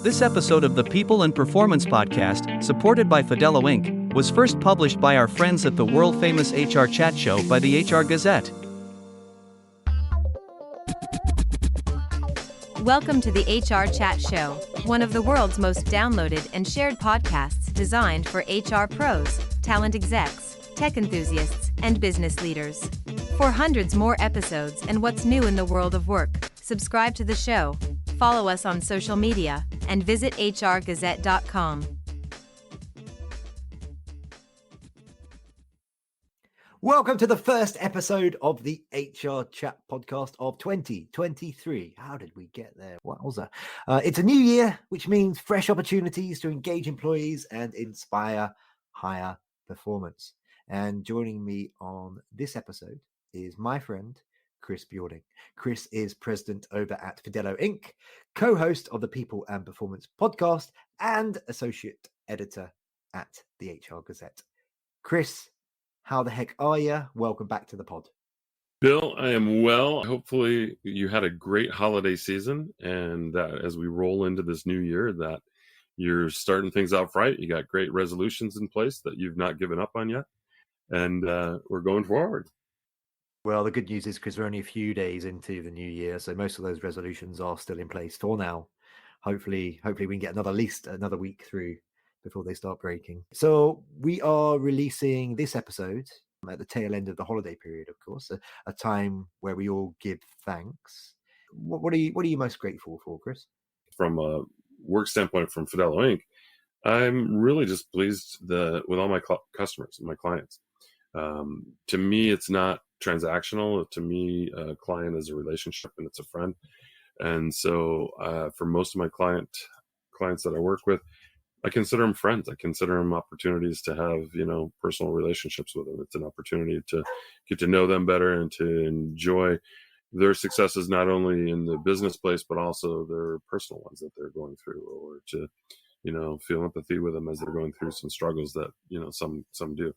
This episode of the People and Performance Podcast, supported by Fidello Inc., was first published by our friends at the world-famous HRchat show by the HR Gazette. Welcome to the HRchat show, one of the world's most downloaded and shared podcasts designed for HR pros, talent execs, tech enthusiasts, and business leaders. For hundreds more episodes and what's new in the world of work, subscribe to the show, follow us on social media, and visit hrgazette.com. Welcome to the first episode of the HR Chat podcast of 2023. How did we get there? Wowza. It's a new year, which means fresh opportunities to engage employees and inspire higher performance. And joining me on this episode is my friend, Chris Bjorling. Chris is president over at Fidello Inc., co-host of the People and Performance podcast, and associate editor at the HR Gazette. Chris, how the heck are you? Welcome back to the pod. Bill, I am well. Hopefully you had a great holiday season, and as we roll into this new year, that you're starting things off right. You got great resolutions in place that you've not given up on yet, and we're going forward. Well, the good news is, because we're only a few days into the new year, so most of those resolutions are still in place for now. Hopefully we can get at least another week through before they start breaking. So we are releasing this episode at the tail end of the holiday period, of course, a time where we all give thanks. What are you most grateful for, Chris? From a work standpoint, from Fidello Inc., I'm really just pleased with all my customers and my clients. To me, it's not transactional. To me, a client is a relationship and it's a friend. And so for most of my clients that I work with, I consider them friends. I consider them opportunities to have, personal relationships with them. It's an opportunity to get to know them better and to enjoy their successes, not only in the business place, but also their personal ones that they're going through, or to, feel empathy with them as they're going through some struggles that, some do.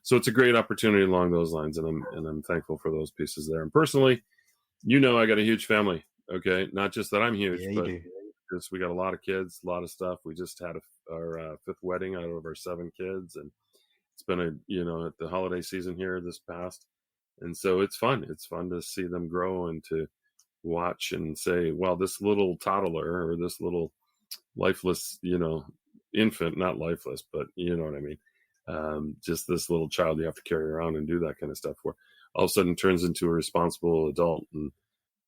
So it's a great opportunity along those lines, and I'm thankful for those pieces there. And personally, I got a huge family. Okay, not just that I'm huge, but just we got a lot of kids, a lot of stuff. We just had our fifth wedding out of our 7 kids, and it's been at the holiday season here this past, and so it's fun. It's fun to see them grow and to watch and say, "Well, this little toddler or this little lifeless, infant, not lifeless, but you know what I mean." Just this little child you have to carry around and do that kind of stuff for, all of a sudden turns into a responsible adult and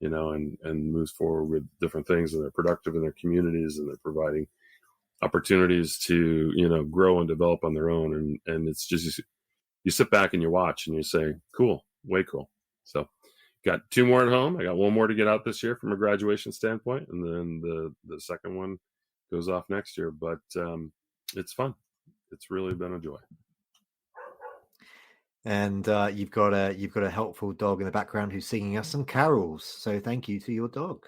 moves forward with different things, and they're productive in their communities, and they're providing opportunities to grow and develop on their own, and it's just you sit back and you watch and you say, cool, way cool. So got 2 more at home. I got 1 more to get out this year from a graduation standpoint, and then the second one goes off next year, but it's fun. It's really been a joy. And you've got a helpful dog in the background who's singing us some carols. So thank you to your dog.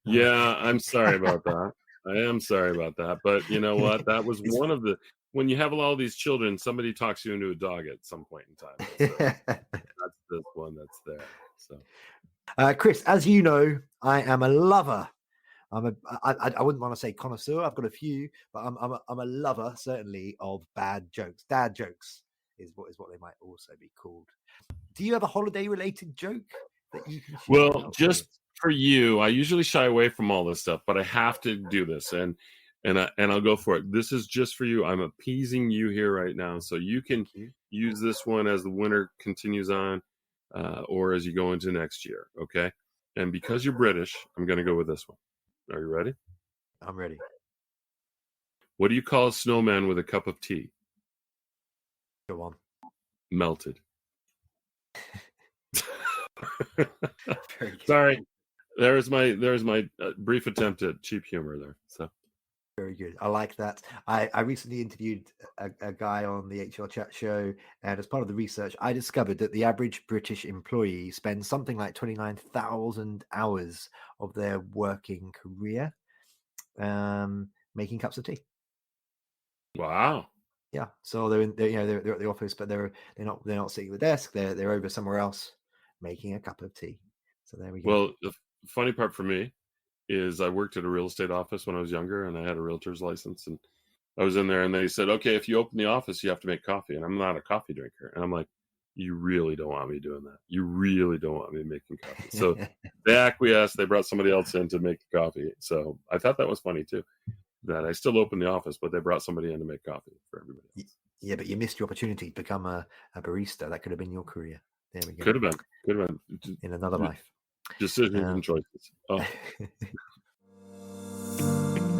Yeah, I'm sorry about that. I am sorry about that. But you know what? That was one of the, when you have all these children, somebody talks you into a dog at some point in time. So that's the one that's there. So, Chris, as you know, I am a lover. I wouldn't want to say connoisseur. I've got a few, but I'm a lover, certainly, of bad jokes. Dad jokes is what they might also be called. Do you have a holiday-related joke that you can share? Well, just for you, I usually shy away from all this stuff, but I have to do this, and I'll go for it. This is just for you. I'm appeasing you here right now, so you can use this one as the winter continues on, or as you go into next year. Okay, and because you're British, I'm going to go with this one. Are you ready? I'm ready. What do you call a snowman with a cup of tea? Go on. Melted. Sorry. There's my brief attempt at cheap humor there. So very good. I like that. I recently interviewed a guy on the HR Chat show, and as part of the research, I discovered that the average British employee spends something like 29,000 hours of their working career making cups of tea. Wow. Yeah. So they're at the office, but they're not sitting at the desk. They're over somewhere else making a cup of tea. So there we go. Well, the funny part for me is I worked at a real estate office when I was younger, and I had a realtor's license, and I was in there, and they said, okay, if you open the office, you have to make coffee. And I'm not a coffee drinker. And I'm like, you really don't want me doing that. You really don't want me making coffee. So they acquiesced. They brought somebody else in to make the coffee. So I thought that was funny too, that I still opened the office, but they brought somebody in to make coffee for everybody else. Yeah, but you missed your opportunity to become a barista. That could have been your career. There we go. Could have been. In another life. Decisions and choices. Oh.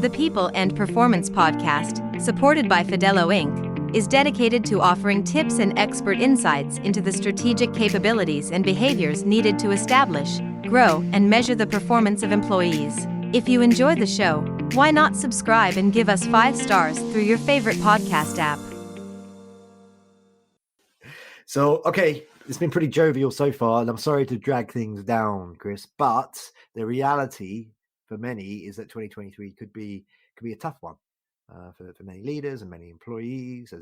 The People and Performance Podcast, supported by Fidello Inc., is dedicated to offering tips and expert insights into the strategic capabilities and behaviors needed to establish, grow, and measure the performance of employees. If you enjoy the show, why not subscribe and give us 5 stars through your favorite podcast app? So, okay, it's been pretty jovial so far, and I'm sorry to drag things down, Chris, but the reality for many is that 2023 could be a tough one for many leaders and many employees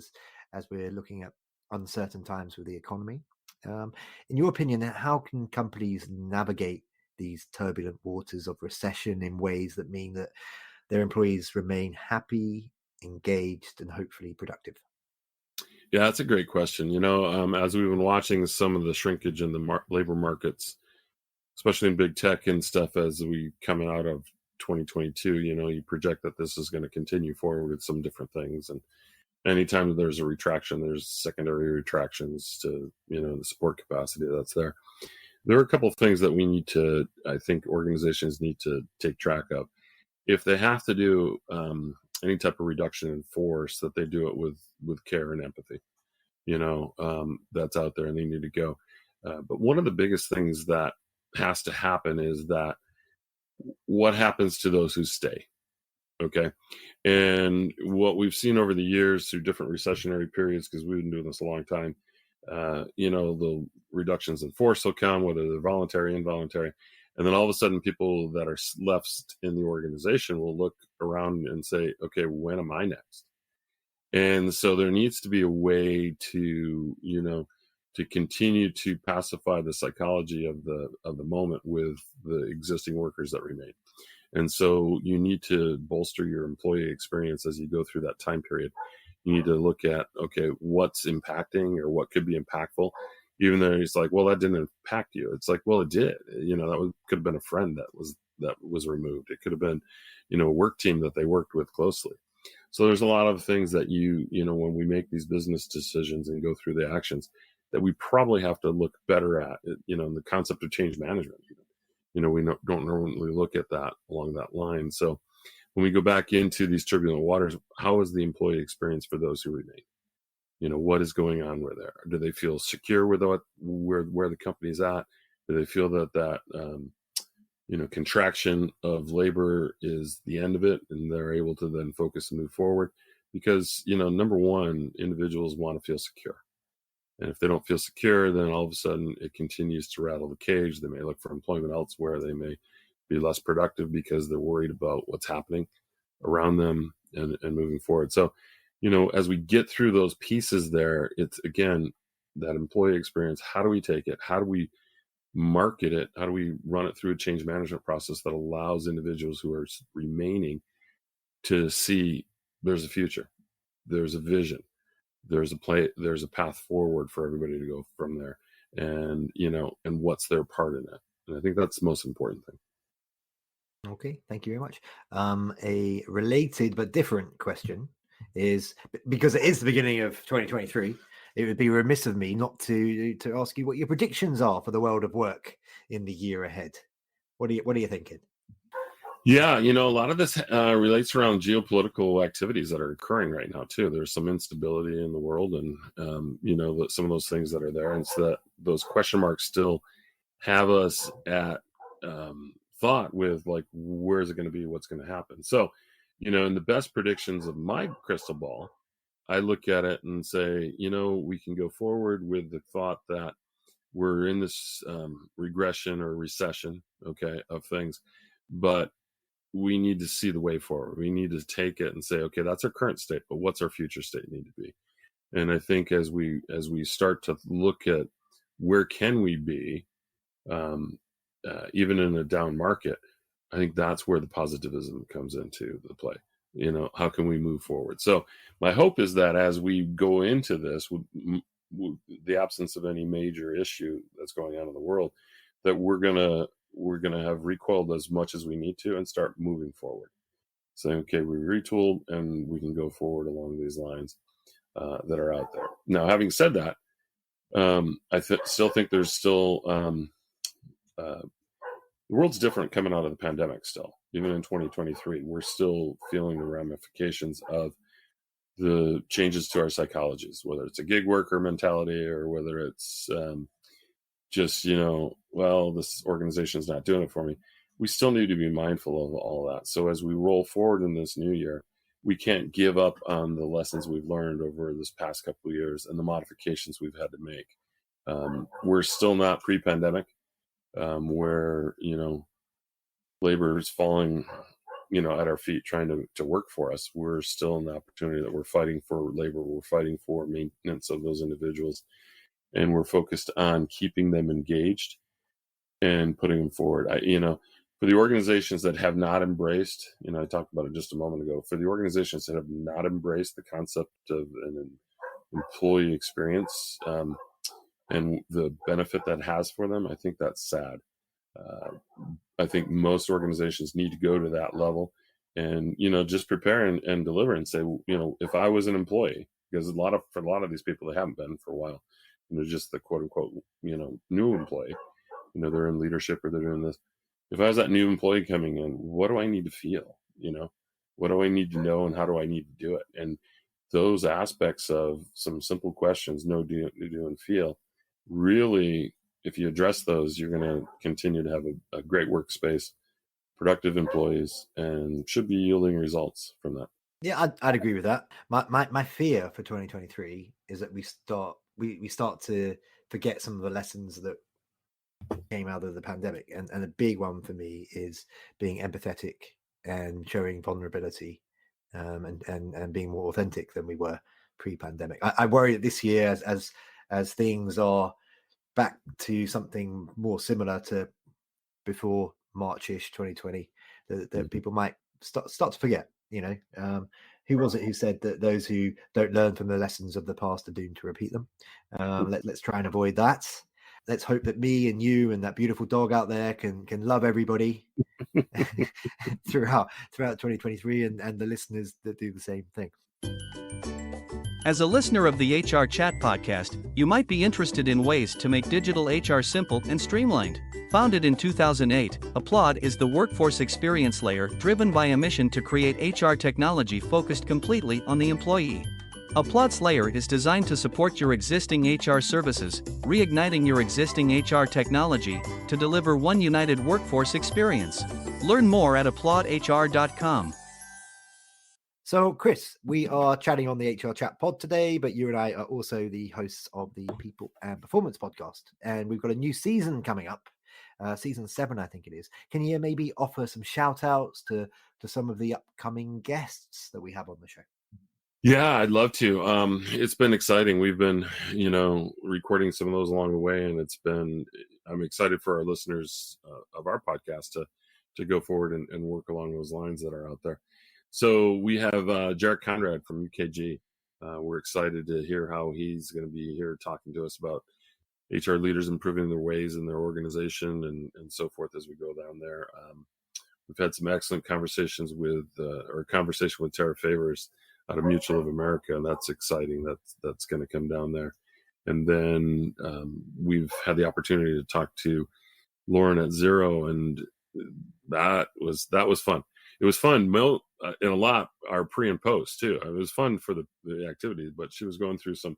as we're looking at uncertain times with the economy. In your opinion, how can companies navigate these turbulent waters of recession in ways that mean that their employees remain happy, engaged, and hopefully productive? Yeah, that's a great question. As we've been watching some of the shrinkage in the labor markets, especially in big tech and stuff, as we come out of 2022, you project that this is going to continue forward with some different things. And anytime there's a retraction, there's secondary retractions to, the support capacity that's there. There are a couple of things that I think organizations need to take track of. If they have to do any type of reduction in force, that they do it with care and empathy, that's out there and they need to go. But one of the biggest things that has to happen is that what happens to those who stay. Okay. And what we've seen over the years through different recessionary periods, because we've been doing this a long time, the reductions in force will come, whether they're voluntary, involuntary. And then all of a sudden, people that are left in the organization will look around and say, okay, when am I next? And so there needs to be a way to, to continue to pacify the psychology of the moment with the existing workers that remain. And so you need to bolster your employee experience as you go through that time period. You need to look at, okay, what's impacting or what could be impactful, even though it's like, well, that didn't impact you. It's like, well, it did. Could have been a friend that was removed. It could have been, a work team that they worked with closely. So there's a lot of things that when we make these business decisions and go through the actions, that we probably have to look better at, the concept of change management. We don't normally look at that along that line. So when we go back into these turbulent waters, how is the employee experience for those who remain? What is going on with there? Do they feel secure with where the company's at? Do they feel that contraction of labor is the end of it and they're able to then focus and move forward? Because, number one, individuals want to feel secure. And if they don't feel secure, then all of a sudden it continues to rattle the cage. They may look for employment elsewhere. They may be less productive because they're worried about what's happening around them and moving forward. So, as we get through those pieces there, it's, again, that employee experience. How do we take it? How do we market it? How do we run it through a change management process that allows individuals who are remaining to see there's a future, there's a vision, there's a path forward for everybody to go from there, and and what's their part in it? And I think that's the most important thing. Okay, thank you very much. A related but different question is, because it is the beginning of 2023, it would be remiss of me not to ask you what your predictions are for the world of work in the year ahead. What are you thinking? Yeah, a lot of this relates around geopolitical activities that are occurring right now too. There's some instability in the world, and some of those things that are there, and so that those question marks still have us at thought with, like, where's it going to be, what's going to happen. So, in the best predictions of my crystal ball, I look at it and say, we can go forward with the thought that we're in this regression or recession, okay, of things, but we need to see the way forward. We need to take it and say, okay, that's our current state, but what's our future state need to be? And I think as we start to look at where can we be, even in a down market, I think that's where the positivism comes into the play. How can we move forward? So my hope is that as we go into this with the absence of any major issue that's going on in the world, that we're gonna have recoiled as much as we need to and start moving forward, saying, okay, we retooled and we can go forward along these lines that are out there. Now, having said that, I still think there's still the world's different coming out of the pandemic. Still, even in 2023, we're still feeling the ramifications of the changes to our psychologies, whether it's a gig worker mentality or whether it's just, well, this organization's not doing it for me. We still need to be mindful of all that. So as we roll forward in this new year, we can't give up on the lessons we've learned over this past couple of years and the modifications we've had to make. We're still not pre-pandemic, where, labor is falling, at our feet trying to work for us. We're still in the opportunity that we're fighting for labor. We're fighting for maintenance of those individuals. And we're focused on keeping them engaged and putting them forward. For the organizations that have not embraced, I talked about it just a moment ago, for the organizations that have not embraced the concept of an employee experience and the benefit that has for them, I think that's sad. I think most organizations need to go to that level and, just prepare and deliver and say, if I was an employee, because for a lot of these people, they haven't been for a while, just the quote unquote, new employee, they're in leadership or they're doing this. If I was that new employee coming in, what do I need to feel? What do I need to know and how do I need to do it? And those aspects of some simple questions, know, do, and feel, really, if you address those, you're going to continue to have a great workspace, productive employees, and should be yielding results from that. Yeah, I'd agree with that. My fear for 2023 is that we start to forget some of the lessons that came out of the pandemic, and a big one for me is being empathetic and showing vulnerability, and being more authentic than we were pre-pandemic. I worry that this year, as things are back to something more similar to before Marchish 2020, that people might start to forget. Who was it who said that those who don't learn from the lessons of the past are doomed to repeat them? Let's try and avoid that. Let's hope that me and you and that beautiful dog out there can love everybody throughout 2023, and the listeners that do the same thing. As a listener of the HR Chat podcast, you might be interested in ways to make digital HR simple and streamlined. Founded in 2008, Applaud is the workforce experience layer driven by a mission to create HR technology focused completely on the employee. Applaud's layer is designed to support your existing HR services, reigniting your existing HR technology to deliver one united workforce experience. Learn more at applaudhr.com. So, Chris, we are chatting on the HR Chat pod today, but you and I are also the hosts of the People and Performance podcast, and we've got a new season coming up, season 7, I think it is. Can you maybe offer some shout outs to some of the upcoming guests that we have on the show? Yeah, I'd love to. It's been exciting. We've been, recording some of those along the way, and I'm excited for our listeners of our podcast to go forward and work along those lines that are out there. So we have Jarek Conrad from UKG. We're excited to hear how he's going to be here talking to us about HR leaders improving their ways in their organization and so forth as we go down there. We've had some excellent conversations with Tara Favors out of Mutual of America, and that's exciting. That's going to come down there. And then we've had the opportunity to talk to Lauren at Xero, and that was fun. It was fun, in a lot, our pre and post too. It was fun for the activities, but she was going through some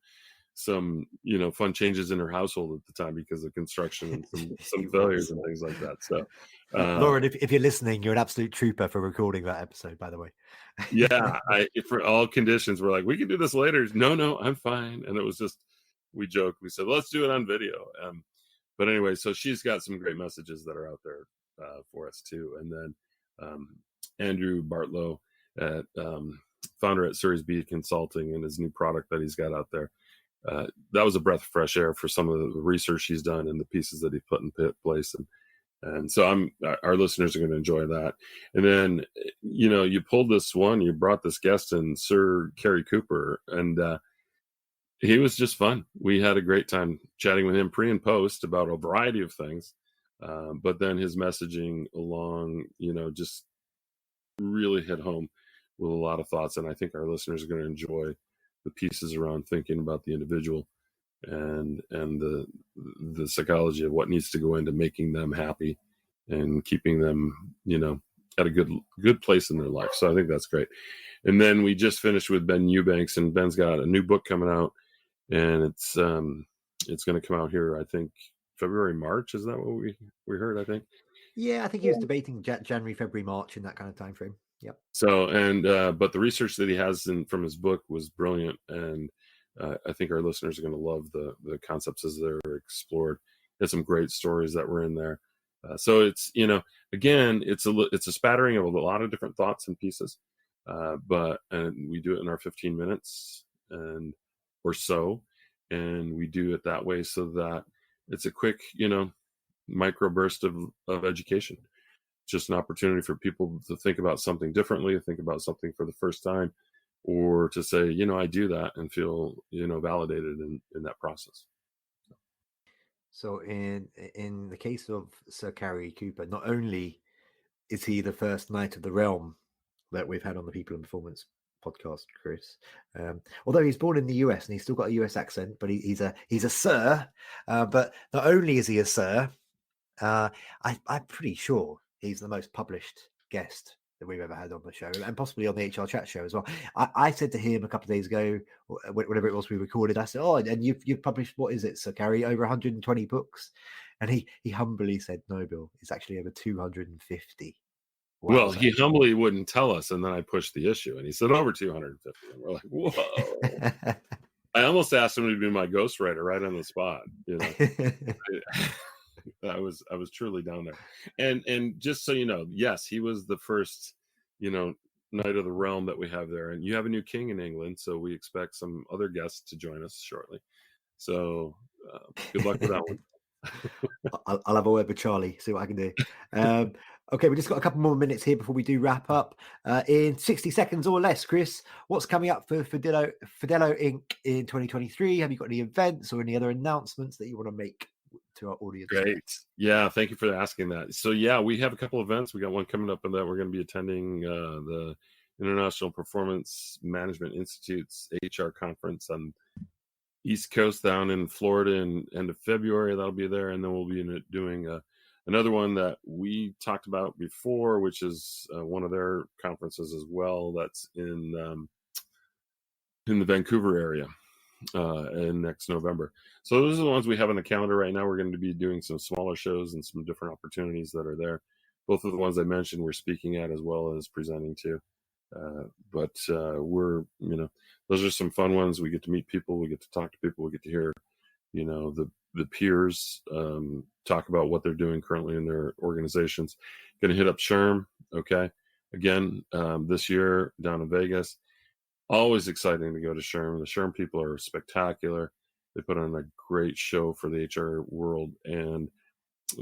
fun changes in her household at the time because of construction and some failures and things like that. So, Lauren, if you're listening, you're an absolute trooper for recording that episode, by the way. Yeah, for all conditions, we're like, we can do this later. No, I'm fine. And it was just, we joked. We said, let's do it on video. But anyway, so she's got some great messages that are out there for us too. And then Andrew Bartlow, founder at Series B Consulting, and his new product that he's got out there. That was a breath of fresh air for some of the research he's done and the pieces that he put in place. And And so our listeners are going to enjoy that. And then, you pulled this one, you brought this guest in, Sir Cary Cooper, and he was just fun. We had a great time chatting with him pre and post about a variety of things. But then his messaging along, just really hit home with a lot of thoughts. And I think our listeners are going to enjoy the pieces around thinking about the individual and the psychology of what needs to go into making them happy and keeping them, at a good place in their life. So I think that's great. And then we just finished with Ben Eubanks, and Ben's got a new book coming out, and it's going to come out here, I think, February, March. Is that what we heard, I think? Yeah, I think he was debating January, February, March in that kind of time frame. Yep. So, but the research that he has from his book was brilliant. And I think our listeners are going to love the concepts as they're explored. There's some great stories that were in there. So it's, again, it's a spattering of a lot of different thoughts and pieces. But we do it in our 15 minutes or so. And we do it that way so that it's a quick, micro burst of education. Just an opportunity for people to think about something differently, to think about something for the first time, or to say, I do that and feel, validated in that process. So in the case of Sir Cary Cooper, not only is he the first knight of the realm that we've had on the People and Performance podcast, Chris, although he's born in the US and he's still got a US accent, but he's a sir. But not only is he a sir, I'm pretty sure he's the most published guest that we've ever had on the show, and possibly on the HRchat show as well. I said to him a couple of days ago, whatever it was we recorded, I said, "Oh, and you've published, what is it, Sir Cary, over 120 books?" And he humbly said, "No, Bill, it's actually over 250." Wow. Well, he humbly wouldn't tell us, and then I pushed the issue, and he said over 250. And we're like, whoa. I almost asked him to be my ghostwriter right on the spot. I was truly down there. And just so you know, yes, he was the first, knight of the realm that we have there. And you have a new king in England, so we expect some other guests to join us shortly. So good luck with that one. I'll have a word with Charlie, see what I can do. Okay, we just got a couple more minutes here before we do wrap up. In 60 seconds or less, Chris, what's coming up for Fidello Inc. in 2023? Have you got any events or any other announcements that you want to make to our audience? Great. Yeah, thank you for asking that. So yeah, we have a couple events. We got one coming up, and that we're going to be attending the International Performance Management Institute's HR conference on East Coast down in Florida in end of February. That'll be there. And then we'll be doing another one that we talked about before, which is one of their conferences as well. That's in the Vancouver area in next November. So those are the ones we have on the calendar right now. We're going to be doing some smaller shows and some different opportunities that are there. Both of the ones I mentioned we're speaking at as well as presenting to. But we're, those are some fun ones. We get to meet people, we get to talk to people, we get to hear, the peers talk about what they're doing currently in their organizations. Going to hit up SHRM, okay? Again, this year down in Vegas. Always exciting to go to SHRM. The SHRM people are spectacular. They put on a great show for the HR world, and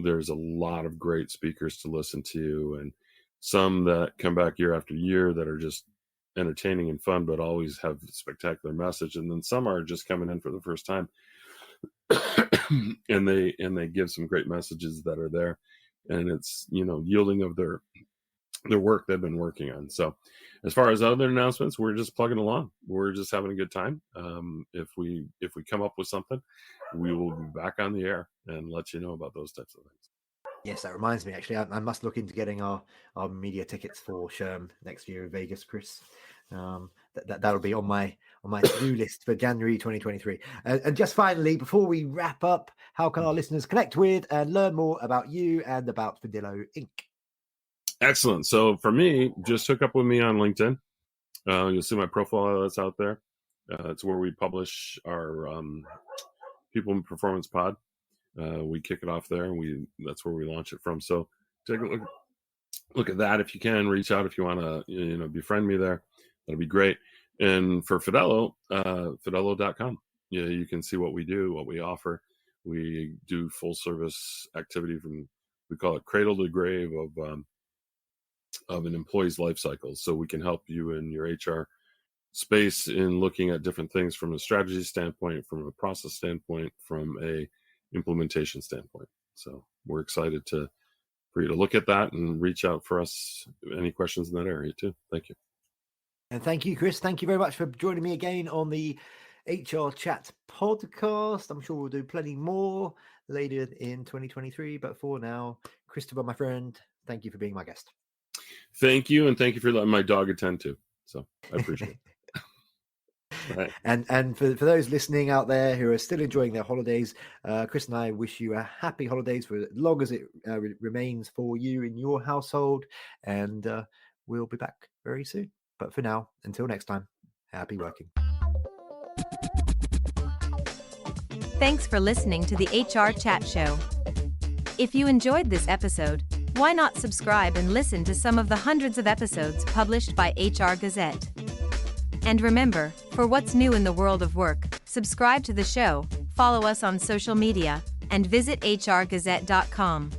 there's a lot of great speakers to listen to, and some that come back year after year that are just entertaining and fun, but always have a spectacular message. And then some are just coming in for the first time and they give some great messages that are there, and it's, yielding of their work they've been working on. So as far as other announcements, we're just plugging along. We're just having a good time. If we come up with something, we will be back on the air and let you know about those types of things. Yes, that reminds me, actually, I must look into getting our media tickets for SHRM next year in Vegas, Chris. That'll be on my to-do list for January 2023. And just finally, before we wrap up, how can our listeners connect with and learn more about you and about Fidello Inc.? Excellent. So for me, just hook up with me on LinkedIn. You'll see my profile that's out there. It's where we publish our People in Performance Pod. We kick it off there, and that's where we launch it from. So take a look at that if you can. Reach out if you want to, befriend me there. That'll be great. And for Fidello, Fidello.com. You can see what we do, what we offer. We do full service activity from we call it cradle to grave of an employee's life cycle. So we can help you in your HR space in looking at different things from a strategy standpoint, from a process standpoint, from a implementation standpoint. So we're excited for you to look at that and reach out for us. Any questions in that area too. Thank you. And thank you, Chris. Thank you very much for joining me again on the HRchat podcast. I'm sure we'll do plenty more later in 2023. But for now, Christopher, my friend, thank you for being my guest. Thank you. And thank you for letting my dog attend too. So I appreciate it. Right. And for those listening out there who are still enjoying their holidays, Chris and I wish you a happy holidays for as long as it remains for you in your household. And we'll be back very soon. But for now, until next time, happy working. Thanks for listening to the HRchat Show. If you enjoyed this episode, why not subscribe and listen to some of the hundreds of episodes published by HR Gazette? And remember, for what's new in the world of work, subscribe to the show, follow us on social media, and visit hrgazette.com.